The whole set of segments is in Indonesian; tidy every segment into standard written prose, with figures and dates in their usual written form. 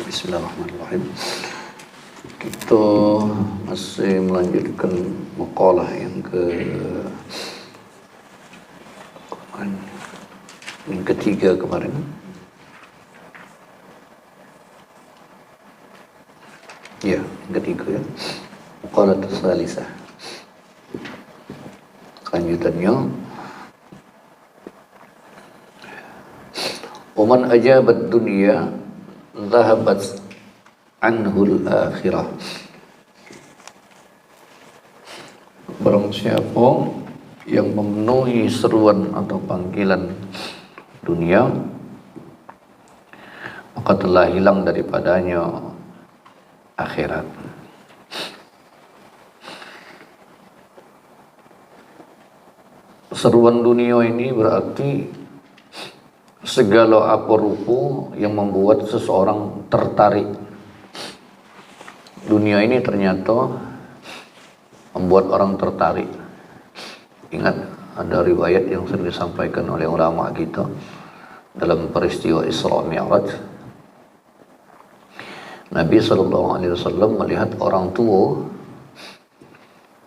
Bismillahirrahmanirrahim. Kita masih melanjutkan maqalah yang ketiga kemarin. Ya, yang ketiga ya. Maqalah tsalisah. Lanjutannya. Waman ajabat dunya zahabat anhul akhirah. Barang siapa yang memenuhi seruan atau panggilan dunia, maka telah hilang daripadanya akhirat. Seruan dunia ini berarti segala apa rupa yang membuat seseorang tertarik. Dunia ini ternyata membuat orang tertarik. Ingat, ada riwayat yang sering disampaikan oleh ulama kita dalam peristiwa Isra Mi'raj. Nabi SAW melihat orang tua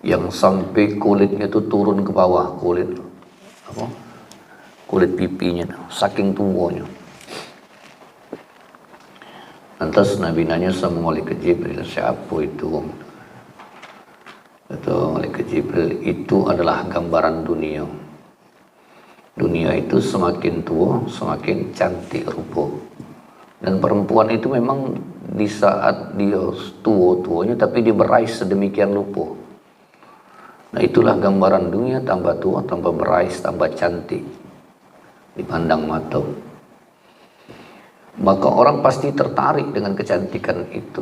yang sampai kulitnya itu turun ke bawah, kulit pipinya, saking tuanya. Lantas Nabi nanya sama Malaikat Jibril, siapa itu? Kata Malaikat Jibril, itu adalah gambaran dunia. Dunia itu semakin tua, semakin cantik rupa. Dan perempuan itu memang di saat dia tua-tuanya, tapi dia beraih sedemikian rupa. Nah, itulah gambaran dunia, tambah tua, tambah beraih, tambah cantik dipandang mata. Maka orang pasti tertarik dengan kecantikan itu.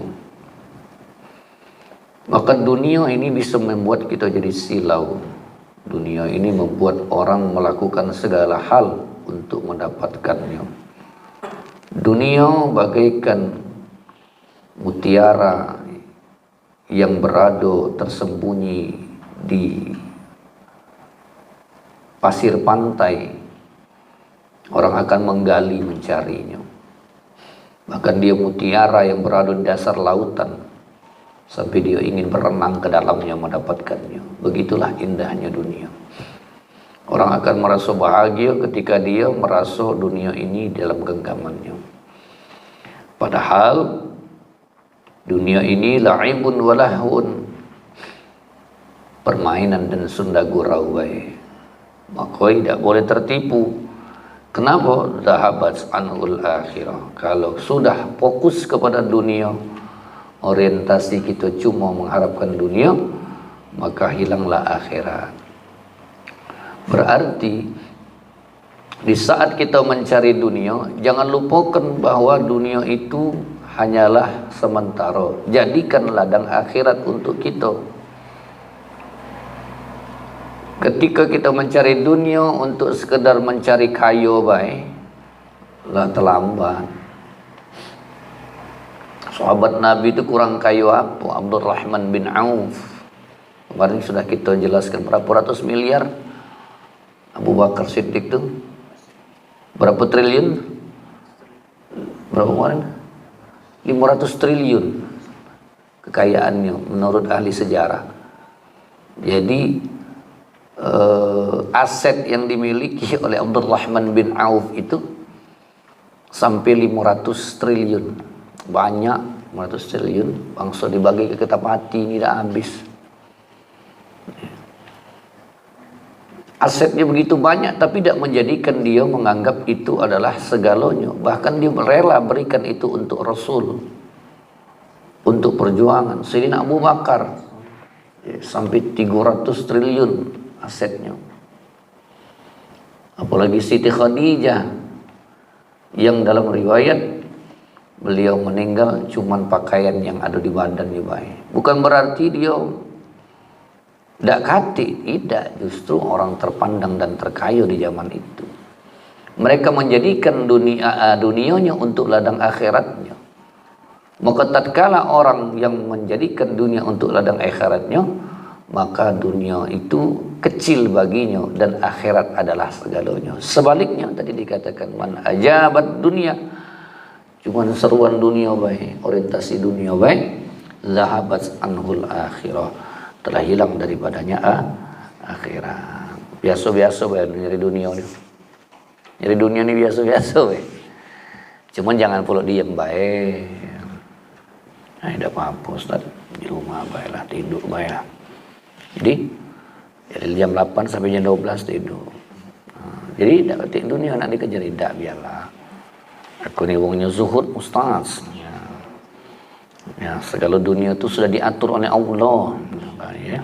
Maka dunia ini bisa membuat kita jadi silau. Dunia ini membuat orang melakukan segala hal untuk mendapatkannya. Dunia bagaikan mutiara yang berada tersembunyi di pasir pantai. Orang akan menggali mencarinya. Bahkan dia mutiara yang berada di dasar lautan, sampai dia ingin berenang ke dalamnya mendapatkannya. Begitulah indahnya dunia. Orang akan merasa bahagia ketika dia merasa dunia ini dalam genggamannya. Padahal dunia ini la'ibun wa lahun, permainan dan sunda gurau. Maka tidak boleh tertipu. Kenapa? Zahabat anhul akhirah. Kalau sudah fokus kepada dunia, orientasi kita cuma mengharapkan dunia, maka hilanglah akhirat. Berarti di saat kita mencari dunia, jangan lupakan bahwa dunia itu hanyalah sementara. Jadikan ladang akhirat untuk kita. Ketika kita mencari dunia untuk sekedar mencari kayu baik, lah terlambat. Sahabat Nabi itu kurang kayu apa? Abdurrahman bin Auf. Kemarin sudah kita jelaskan berapa ratus miliar. Abu Bakar Siddiq itu berapa triliun? Berapa kemarin? 500 triliun kekayaannya menurut ahli sejarah. Jadi aset yang dimiliki oleh Abdurrahman bin Auf itu sampai 500 triliun. Banyak, 500 triliun. Bangsa dibagi ke kitab hati ini tidak habis. Asetnya begitu banyak, tapi tidak menjadikan dia menganggap itu adalah segalanya. Bahkan dia rela berikan itu untuk Rasul, untuk perjuangan. Sayyidina Abu Bakar sampai 300 triliun asetnya. Apalagi Siti Khadijah yang dalam riwayat beliau meninggal cuman pakaian yang ada di badannya baik. Bukan berarti dia tidak kati, tidak. Justru orang terpandang dan terkaya di zaman itu. Mereka menjadikan dunianya untuk ladang akhiratnya. Maka tatkala orang yang menjadikan dunia untuk ladang akhiratnya, maka dunia itu kecil baginya dan akhirat adalah segalanya. Sebaliknya tadi dikatakan man ajabat dunia, cuman seruan dunia baik, orientasi dunia baik, zahabat anhul akhirah, telah hilang daripadanya akhirat. Biasa-biasa baik nyari dunia ni. Nyari dunia ni biasa-biasa baik. Cuman jangan pula diam baik. Nah, tidak apa-apa Ustaz, di rumah baiklah, tidur baiklah. Jadi dari jam 8 sampai jam 12 tidur. Jadi tak ketik dunia nak dikejar, tidak, biarlah. Aku ni wongnya zuhud Ustaz. Ya, segala dunia tu sudah diatur oleh Allah. Ya.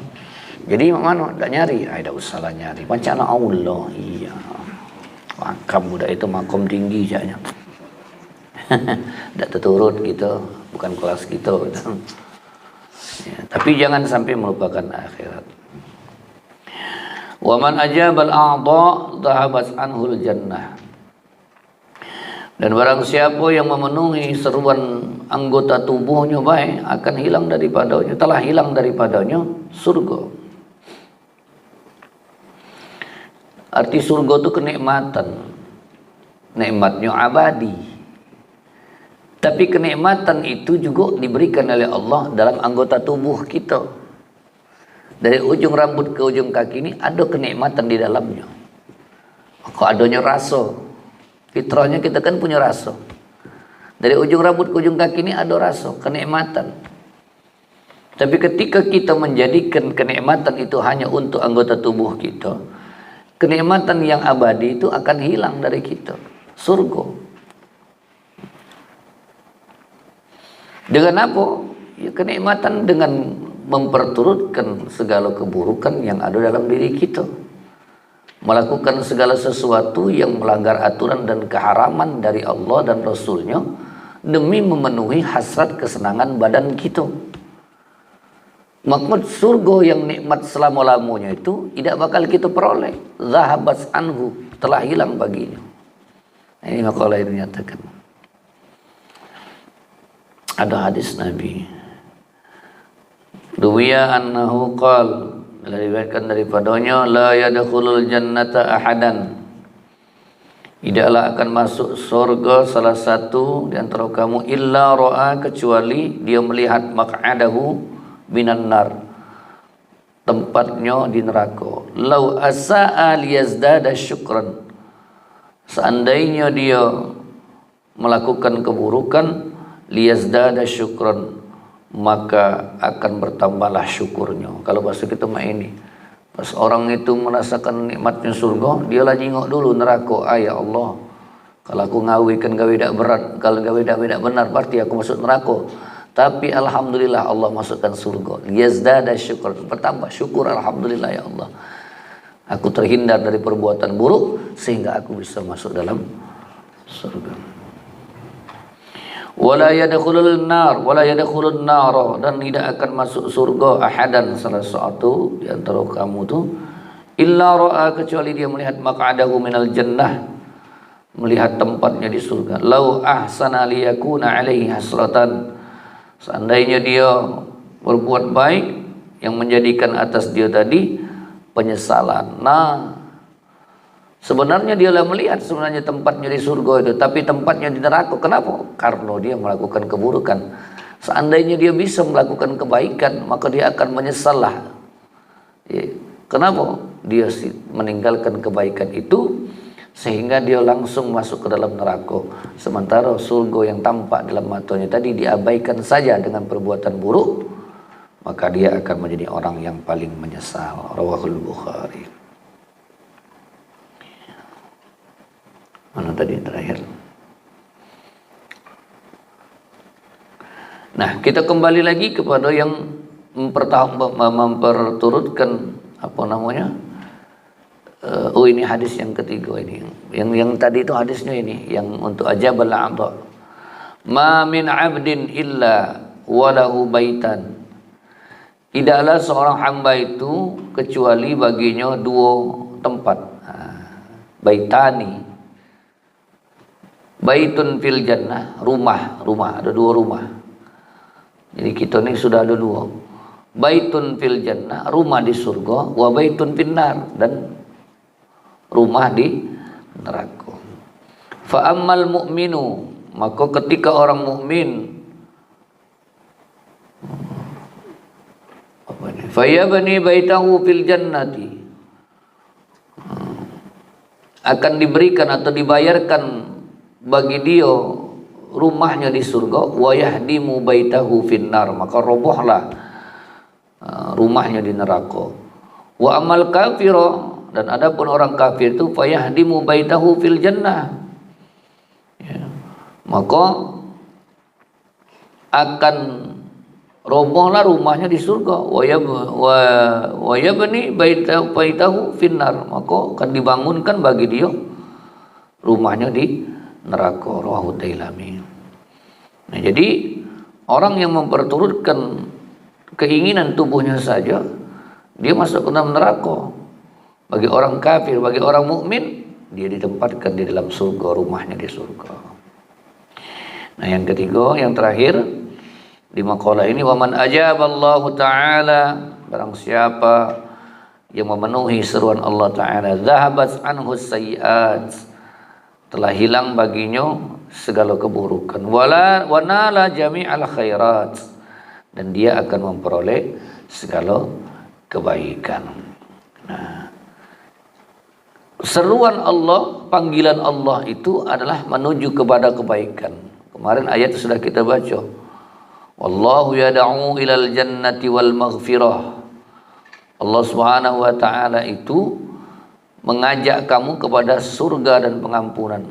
Jadi mana tak nyari? Tak usahlah nyari. Macamlah Allah. Iya. Makam budak itu makom tinggi jadinya. Tak terturut gitu, bukan kelas gitu. Ya, tapi jangan sampai melupakan akhirat. Wa man ajabal a'dha dhahabat anhul jannah. Dan barang siapa yang memenuhi seruan anggota tubuhnya baik, akan hilang daripadanya, telah hilang daripadanya surga. Arti surga itu kenikmatan. Nikmatnya abadi. Tapi kenikmatan itu juga diberikan oleh Allah dalam anggota tubuh kita. Dari ujung rambut ke ujung kaki ini ada kenikmatan di dalamnya. Maka adanya rasa. Fitrahnya kita kan punya rasa. Dari ujung rambut ke ujung kaki ini ada rasa, kenikmatan. Tapi ketika kita menjadikan kenikmatan itu hanya untuk anggota tubuh kita, kenikmatan yang abadi itu akan hilang dari kita. Surga. Dengan apa? Ya, kenikmatan dengan memperturutkan segala keburukan yang ada dalam diri kita. Melakukan segala sesuatu yang melanggar aturan dan keharaman dari Allah dan Rasulnya demi memenuhi hasrat kesenangan badan kita. Maksud surga yang nikmat selama-lamanya itu tidak bakal kita peroleh. Zahabat anhu, telah hilang baginya. Ini makalah ini nyatakan. Ada hadis Nabi. Ruwiya annahu qal, diriwayatkan daripadanya, la yadkhulul jannata ahadan. Tidaklah akan masuk surga salah satu di antara kamu illa ra'a, kecuali dia melihat maq'adahu minan nar, tempatnya di neraka. Lau asa'a liyazdada syukran, seandainya dia melakukan keburukan, liyazdada syukran, maka akan bertambahlah syukurnya. Kalau bahasa kita mah ini, pas orang itu merasakan nikmatnya surga, dia lah jingok dulu neraka. Ya Allah, kalau aku ngawikan gawe dak berat, kalau gawe dak benar, pasti aku masuk neraka. Tapi alhamdulillah Allah masukkan surga. Liyazdada syukran, bertambah syukur, alhamdulillah ya Allah, aku terhindar dari perbuatan buruk sehingga aku bisa masuk dalam surga. Wala yadkhulul nar, dan tidak akan masuk surga ahadan, salah satu di antara kamu tu, illa ra'a, kecuali dia melihat maq'adahu minal jannah, melihat tempatnya di surga. Lau ahsana liyakuna alaihi hasratan, seandainya dia berbuat baik yang menjadikan atas dia tadi penyesalan. Nah, sebenarnya dialah melihat sebenarnya tempatnya di surga itu, tapi tempatnya di neraka. Kenapa? Karena dia melakukan keburukan. Seandainya dia bisa melakukan kebaikan, maka dia akan menyesal lah. Kenapa? Dia meninggalkan kebaikan itu sehingga dia langsung masuk ke dalam neraka. Sementara surga yang tampak dalam matanya tadi diabaikan saja dengan perbuatan buruk, maka dia akan menjadi orang yang paling menyesal. Rawahul Bukhari. Mana tadi terakhir? Nah, kita kembali lagi kepada yang memperturutkan apa namanya, Oh ini hadis yang ketiga ini. Yang tadi itu hadisnya ini, yang untuk ajabal a'dha. Ma min 'abdin illa walahu baitan. Tidaklah seorang hamba itu kecuali baginya dua tempat. Baitani. Baitun fil jannah, rumah, ada dua rumah. Jadi kita ni sudah ada dua. Baitun fil jannah, rumah di surga, wa baitun finnar, dan rumah di neraka. Fa ammal mu'minu, maka ketika orang mukmin fayabni baitahu fil jannati, akan diberikan atau dibayarkan bagi dia rumahnya di surga, wa yahdimu baitahu finnar, maka robohlah rumahnya di neraka. Wa amal kafira, dan adapun orang kafir itu fayahdimu baitahu fil jannah, ya, maka akan robohlah rumahnya di surga. Wa yabni baitahu finnar, maka akan dibangunkan bagi dia rumahnya di neraka. Rawahu Dailami. Nah, jadi orang yang memperturutkan keinginan tubuhnya saja, dia masuk ke dalam neraka. Bagi orang kafir, bagi orang mukmin, dia ditempatkan di dalam surga, rumahnya di surga. Nah, yang ketiga, yang terakhir di maqalah ini, waman ajaballahu ta'ala, barang siapa yang memenuhi seruan Allah Ta'ala, zahabat anhu sayyi'at, telah hilang baginya segala keburukan, wa nala jami'al khairat, dan dia akan memperoleh segala kebaikan. Nah, seruan Allah, panggilan Allah itu adalah menuju kepada kebaikan. Kemarin ayat itu sudah kita baca. Wallahu yad'u ilal jannati wal maghfirah. Allah Subhanahu wa taala itu mengajak kamu kepada surga dan pengampunan.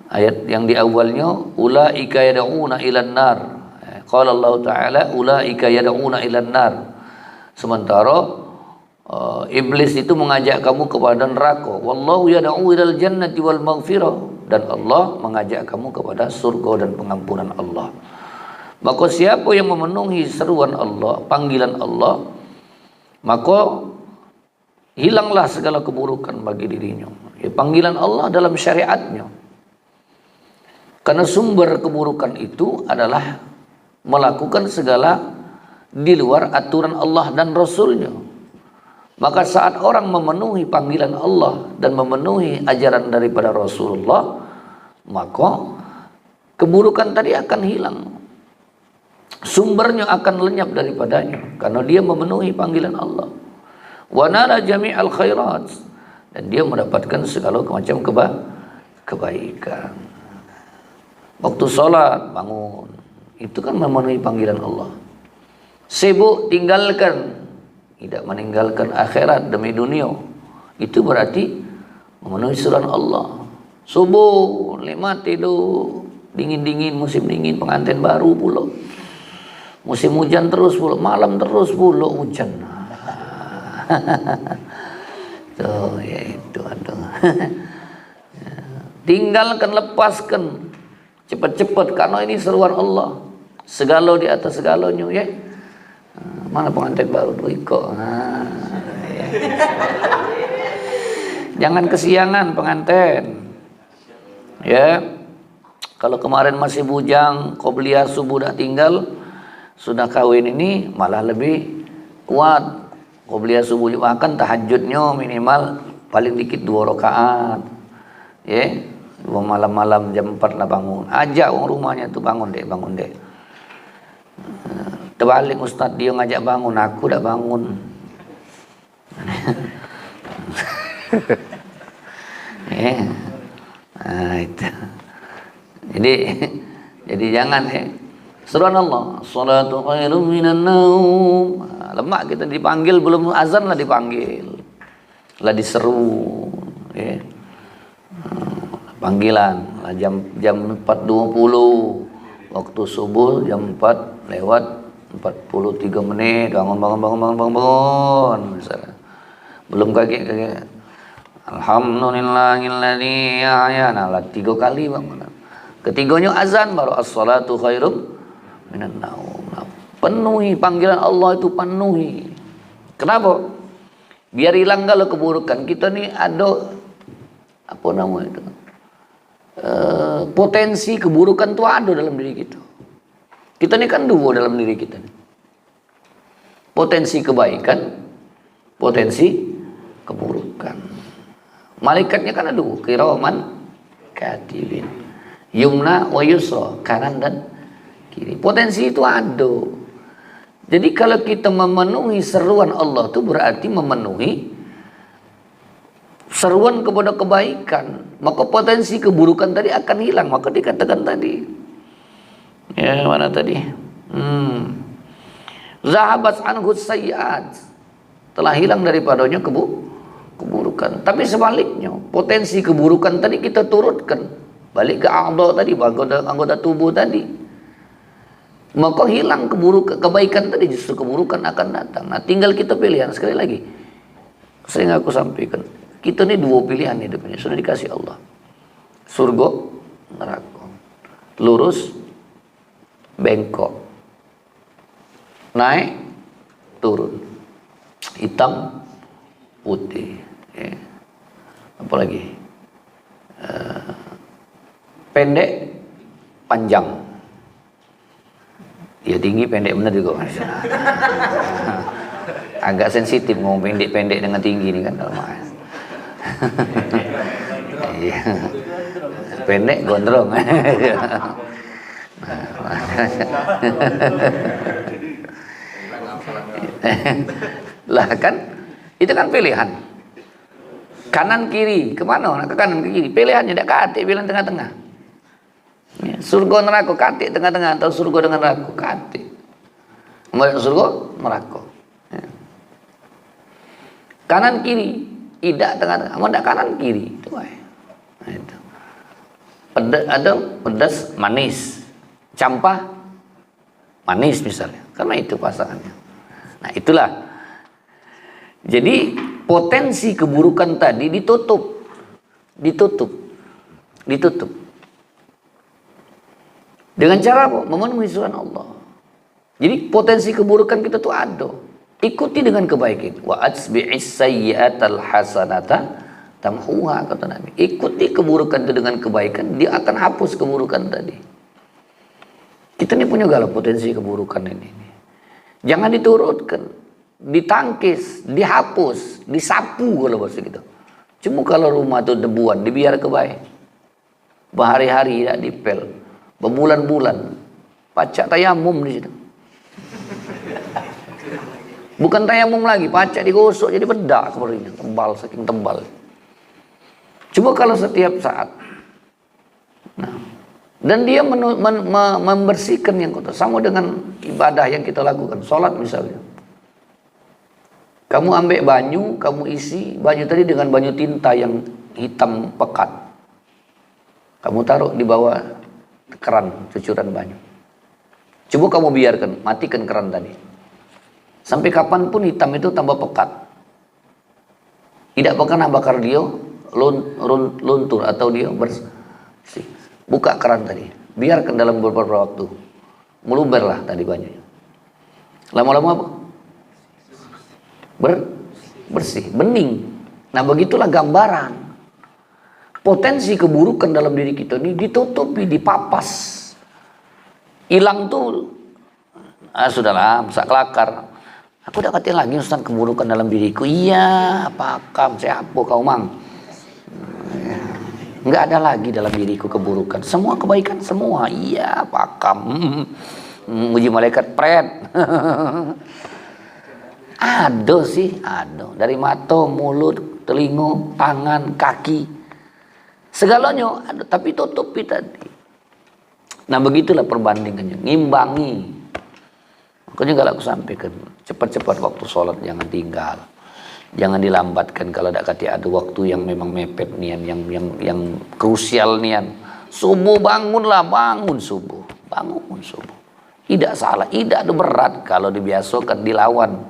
Ayat yang di awalnya, ulaika yad'una ilan nar. Qala Allah Ta'ala, ulaika yad'una ilan nar. Sementara iblis itu mengajak kamu kepada neraka. Wallahu yad'u ilal jannati wal maghfirah, dan Allah mengajak kamu kepada surga dan pengampunan Allah. Maka siapa yang memenuhi seruan Allah, panggilan Allah, maka hilanglah segala keburukan bagi dirinya. Ya, panggilan Allah dalam syariatnya. Karena sumber keburukan itu adalah melakukan segala di luar aturan Allah dan Rasulnya. Maka saat orang memenuhi panggilan Allah dan memenuhi ajaran daripada Rasulullah, maka keburukan tadi akan hilang. Sumbernya akan lenyap daripadanya, karena dia memenuhi panggilan Allah. Wa nala jami'al khairat, dan dia mendapatkan segala macam kebaikan. Waktu sholat bangun, itu kan memenuhi panggilan Allah. Sibuk tinggalkan, tidak meninggalkan akhirat demi dunia, itu berarti memenuhi seruan Allah. Subuh nikmat tidur, dingin-dingin, musim dingin, pengantin baru pula. Musim hujan terus pula, malam terus pula hujan. Tuh, ya itu, aduh. Tinggalkan, lepaskan cepat-cepat, karena ini seruan Allah. Segala di atas segalanya, ya. Mana pengantin baru Iko? Ya. Jangan kesiangan pengantin. Ya. Kalau kemarin masih bujang, qobliyah subuh dah tinggal, sudah kawin ini malah lebih kuat. Qobliyah subuh bahkan tahajudnya minimal paling dikit 2 rakaat. Ya, malam-malam jam 4 lah bangun. Ajak orang rumahnya tuh bangun dek. Terbalik ustaz, dia ngajak bangun, aku dah bangun. Nah, itu. Jadi jangan seruan Allah, salatu khairum minan naum. Lemak kita dipanggil, belum azan lah dipanggil, lah diseru, ya. Panggilan lah jam 4.20 waktu subuh, jam 4 lewat 43 menit, bangun misalnya. Belum kaget Alhamdulillahilladzi ahyana. 3 kali bangunan. Ketiganya azan, baru as-salatu khairum minan naum. Penuhi panggilan Allah itu, penuhi. Kenapa? Biar hilang kalau keburukan. Kita nih ada apa namanya itu? Potensi keburukan itu ada dalam diri kita. Kita nih kan 2 dalam diri kita nih. Potensi kebaikan, potensi keburukan. Malaikatnya kan ada 2, kiraman katibin. Yumna wa yusra, kanan dan kiri. Potensi itu ada. Jadi kalau kita memenuhi seruan Allah itu berarti memenuhi seruan kepada kebaikan, maka potensi keburukan tadi akan hilang. Maka dikatakan tadi, ya mana tadi? Zahabat anhu sayyi'at, telah hilang daripadanya keburukan. Tapi sebaliknya, potensi keburukan tadi kita turutkan balik ke a'dha tadi, anggota tubuh tadi. Maka hilang kebaikan tadi, justru keburukan akan datang. Nah, tinggal kita pilihan. Sekali lagi, sering aku sampaikan, kita ini 2 pilihan hidupnya, sudah dikasih Allah. Surga, neraka. Lurus, bengkok. Naik, turun. Hitam, putih. Ya. Apalagi? Pendek, panjang. Ya tinggi pendek bener juga. Agak sensitif ngomong pendek-pendek dengan tinggi ini kan. Iya. Pendek gondrong. Lah kan itu kan pilihan. Kanan kiri, kemana? Ke kanan ke kiri. Pilihannya tidak kate, pilihan tengah-tengah. Ya, surga neraka kate tengah-tengah, atau surga dengan neraka kate. Mulai surga neraka. Ya. Kanan kiri, tidak tengah-tengah, tidak kanan kiri. Itu nah, itu. Ada pedas manis, campah manis misalnya, karena itu pasangannya. Nah itulah. Jadi potensi keburukan tadi ditutup. Dengan cara apa? Memenuhi suruhan Allah. Jadi potensi keburukan kita tuh ada. Ikuti dengan kebaikan. Wa atsbi'is sayyi'atal hasanata tamhuha, kata Nabi. Ikuti keburukan itu dengan kebaikan, dia akan hapus keburukan tadi. Kita ini punya galau potensi keburukan ini. Jangan diturutkan, ditangkis, dihapus, disapu kalau bahasa gitu. Cuma kalau rumah itu debuan, dibiar kebaik. Berhari-hari tidak dipel, berbulan-bulan, pacak tayamum di situ. Bukan tayamum lagi, pacak digosok jadi bedak sepertinya, tebal, saking tebal. Coba kalau setiap saat, nah, dan dia membersihkan yang kotor, sama dengan ibadah yang kita lakukan, sholat misalnya. Kamu ambil banyu, kamu isi banyu tadi dengan banyu tinta yang hitam pekat. Kamu taruh di bawah keran cucuran banyu. Coba kamu biarkan, matikan keran tadi. Sampai kapanpun hitam itu tambah pekat. Tidak pernah bakar dia luntur atau dia bersih. Buka keran tadi, biarkan dalam beberapa waktu, meluberlah tadi banyunya. Lama-lama apa? Bersih, bening. Nah begitulah gambaran. Potensi keburukan dalam diri kita ini ditutupi, dipapas. Hilang tuh, sudahlah, masak kelakar. Aku udah katakan lagi Ustaz keburukan dalam diriku. Iya, pakam, siapa kau mang? Enggak ada lagi dalam diriku keburukan. Semua kebaikan semua. Iya, pakam. Uji malaikat pret. Ada sih, ada. Dari mata, mulut, telinga, tangan, kaki. Segalanya ada, tapi tutupi tadi. Nah begitulah perbandingannya, ngimbangi. Makanya kalau aku sampaikan, cepat-cepat waktu sholat jangan tinggal. Jangan dilambatkan kalau ada waktu yang memang mepet nian, yang krusial nian. Subuh bangunlah, bangun subuh. Tidak salah, tidak ada berat kalau dibiasakan dilawan,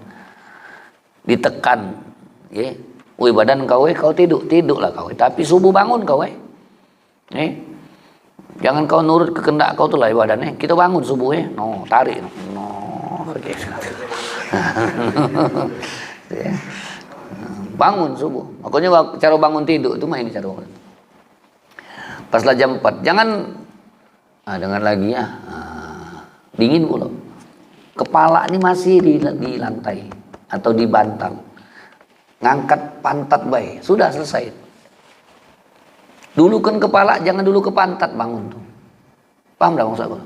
ditekan, ya. Woi badan kau tiduklah kau. Tapi subuh bangun kau jangan kau nurut ke kehendak kau tuh lah badannya. Kita bangun subuh no tarik no. Bangun subuh. Makanya cara bangun tidur itu mah ini cara bangun. Paslah jam 4. Jangan dengar lagi ya. Dingin pula. Kepala ini masih di lantai atau di bantal. Ngangkat pantat baik, sudah selesai. Dulukan kepala, jangan dulu ke pantat bangun tuh. Paham dah maksud aku?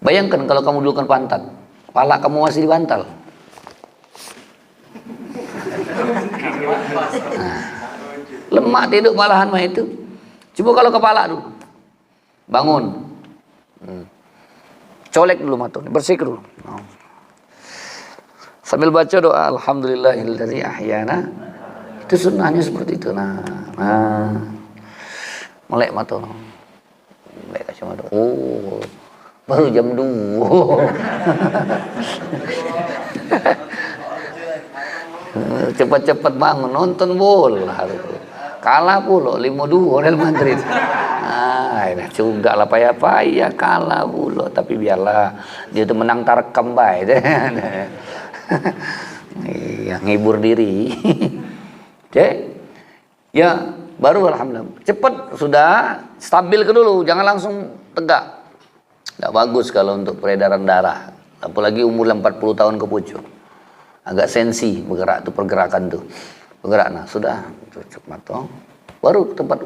Bayangkan kalau kamu dulukan pantat, kepala kamu masih di bantal. Nah, lemak tidur malahan mah itu. Coba kalau kepala dulu. Bangun. Colek dulu mata, bersih dulu. Sambil baca doa alhamdulillahilladzi ahyana. Itu sunnahnya seperti itu. Nah. Melek mata. Melek kacamata. Oh. Baru jam 2. Cepat-cepat bangun nonton bola. Kalah pula 5-2 Real Madrid. Nah, juga lah payah-payah kalah pula, tapi biarlah dia tuh menang tarekam bae. Iya, ngibur diri. Oke. Ya, baru alhamdulillah. Cepat sudah stabil ke dulu, jangan langsung tegak. Enggak bagus kalau untuk peredaran darah. Apalagi umur 40 tahun ke pucuk. Agak sensi bergerak tuh pergerakan tuh. Bergerak nah, sudah cucuk mata. Baru tempat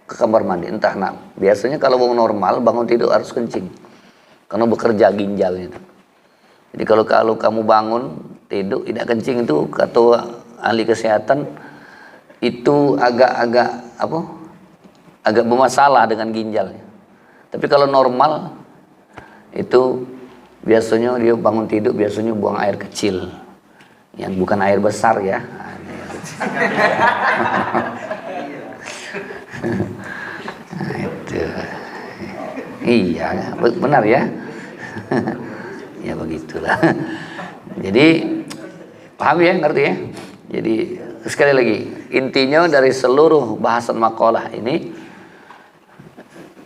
ke kamar mandi entah nak. Biasanya kalau bangun normal, bangun tidur harus kencing. Karena bekerja ginjalnya itu. Jadi kalau kamu bangun tidur tidak kencing itu kata ahli kesehatan itu agak bermasalah dengan ginjalnya. Tapi kalau normal itu biasanya dia bangun tidur biasanya buang air kecil yang bukan air besar ya. Nah, itu iya benar ya. Ya begitulah. Jadi paham ya, ngerti ya. Jadi sekali lagi intinya dari seluruh bahasan makalah ini,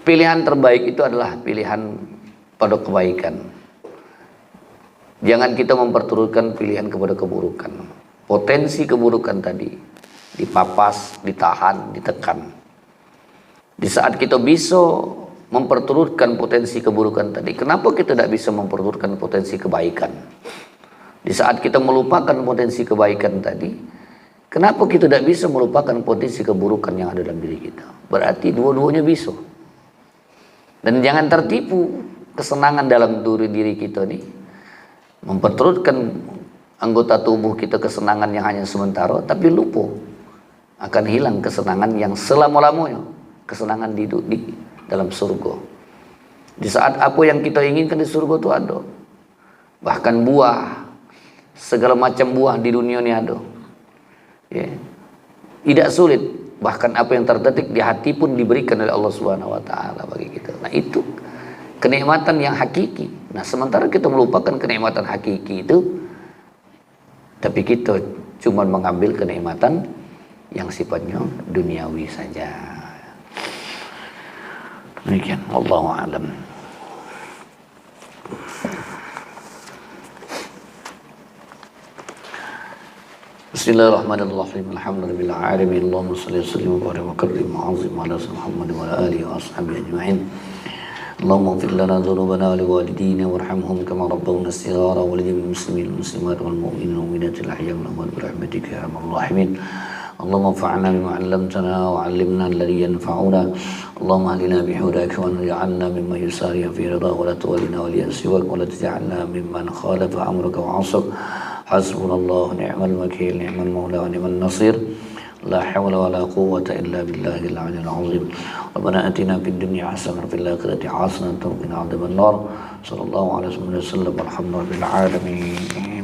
pilihan terbaik itu adalah pilihan pada kebaikan. Jangan kita memperturutkan pilihan kepada keburukan. Potensi keburukan tadi dipapas, ditahan, ditekan. Di saat kita bisa memperturutkan potensi keburukan tadi, kenapa kita tidak bisa memperturutkan potensi kebaikan? Di saat kita melupakan potensi kebaikan tadi, kenapa kita tidak bisa melupakan potensi keburukan yang ada dalam diri kita? Berarti dua-duanya bisa. Dan jangan tertipu kesenangan dalam diri kita nih, memperturutkan anggota tubuh kita kesenangan yang hanya sementara, tapi lupa akan hilang kesenangan yang selama-lamanya, kesenangan di dalam surga. Di saat apa yang kita inginkan di surga itu ada. Bahkan buah, segala macam buah di dunia ini ada. Ya. Tidak sulit. Bahkan apa yang terdetik di hati pun diberikan oleh Allah Subhanahu wa taala bagi kita. Nah, itu kenikmatan yang hakiki. Nah, sementara kita melupakan kenikmatan hakiki itu, tapi kita cuma mengambil kenikmatan yang sifatnya duniawi saja. Demikian, wallahu a'lam. Bismillahirrahmanirrahim. Alhamdulillahil alamin. Allahumma shalli wa sallim wa barik wa karrim wa azim ala Muhammad wa ala alihi wa ashabihi ajma'in. Allahumma ighfir lana dhunubana wa liwalidina warhamhum kama rabbawna shighara wa lil muslimin wal muslimat wal mu'minin wal mu'minat al ahya wal amwat bi rahmatika ya arhamar rahimin. اللهم انفعنا بما علمتنا وعلمنا الذي ينفعنا اللهم اهدنا بهداك واجعلنا ممن يسارع في رضاك ولا تولنا وليا سواك ولا تجعلنا ممن خالف امرك وعصاك حسبنا الله ونعم الوكيل نعم المولى ونعم النصير لا حول ولا قوة إلا بالله العلي العظيم ربنا آتنا في الدنيا حسنة وفي الآخرة حسنة وقنا عذاب النار صلى الله عليه وسلم والحمد لله رب العالمين.